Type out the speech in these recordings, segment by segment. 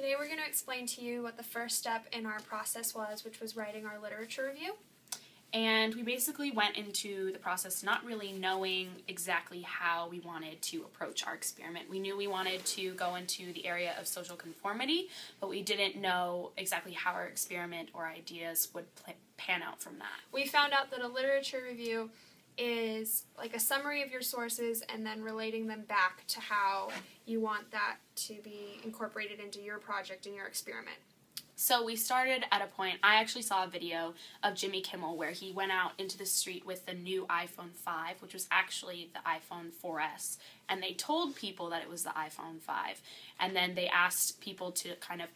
Today we're going to explain to you what the first step in our process was, which was writing our literature review. And we basically went into the process not really knowing exactly how we wanted to approach our experiment. We knew we wanted to go into the area of social conformity, but we didn't know exactly how our experiment or ideas would pan out from that. We found out that a literature review is like a summary of your sources and then relating them back to how you want that to be incorporated into your project and your experiment. So we started at a point, I actually saw a video of Jimmy Kimmel where he went out into the street with the new iPhone 5, which was actually the iPhone 4S, and they told people that it was the iPhone 5, and then they asked people to kind of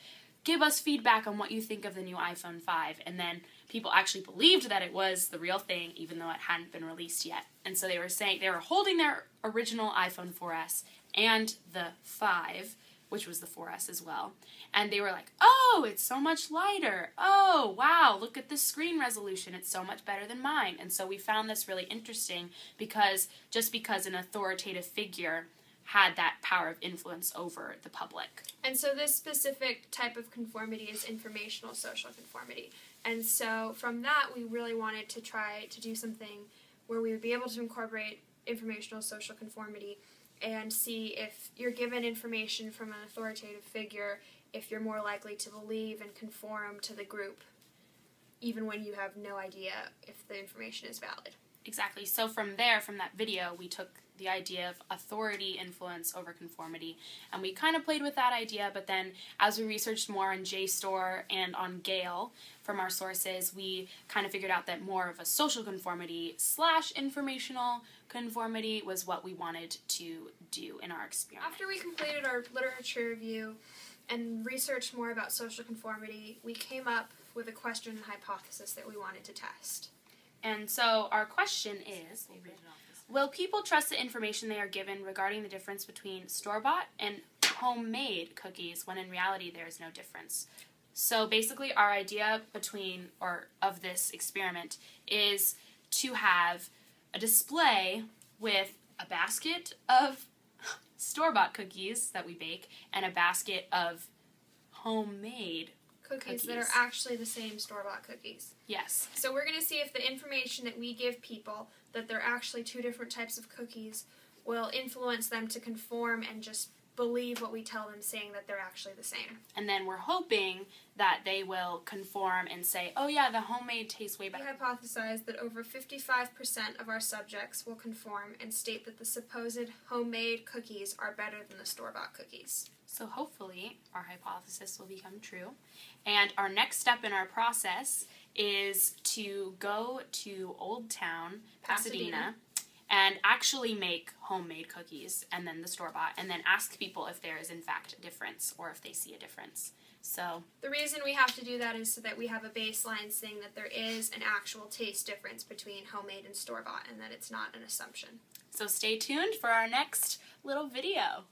give us feedback on what you think of the new iPhone 5, and then people actually believed that it was the real thing even though it hadn't been released yet. And so they were saying, they were holding their original iPhone 4S and the 5, which was the 4S as well. And they were like, oh, it's so much lighter. Oh, wow, look at the screen resolution. It's so much better than mine. And so we found this really interesting because just because an authoritative figure had that power of influence over the public. And so this specific type of conformity is informational social conformity. And so from that, we really wanted to try to do something where we would be able to incorporate informational social conformity and see if you're given information from an authoritative figure, if you're more likely to believe and conform to the group, even when you have no idea if the information is valid. Exactly. So from there, from that video, we took the idea of authority influence over conformity, and we kind of played with that idea, but then as we researched more on JSTOR and on Gale from our sources, we kind of figured out that more of a social conformity / informational conformity was what we wanted to do in our experiment. After we completed our literature review and researched more about social conformity, we came up with a question and hypothesis that we wanted to test. And so our question is, will people trust the information they are given regarding the difference between store-bought and homemade cookies when in reality there is no difference? So basically our idea of this experiment is to have a display with a basket of store-bought cookies that we bake and a basket of homemade cookies that are actually the same store-bought cookies. Yes. So we're going to see if the information that we give people, that they're actually two different types of cookies, will influence them to conform and just believe what we tell them, saying that they're actually the same. And then we're hoping that they will conform and say, oh yeah, the homemade tastes way better. We hypothesize that over 55% of our subjects will conform and state that the supposed homemade cookies are better than the store-bought cookies. So hopefully our hypothesis will become true. And our next step in our process is to go to Old Town, Pasadena, and actually make homemade cookies and then the store-bought, and then ask people if there is in fact a difference or if they see a difference. So the reason we have to do that is so that we have a baseline saying that there is an actual taste difference between homemade and store-bought and that it's not an assumption. So stay tuned for our next little video.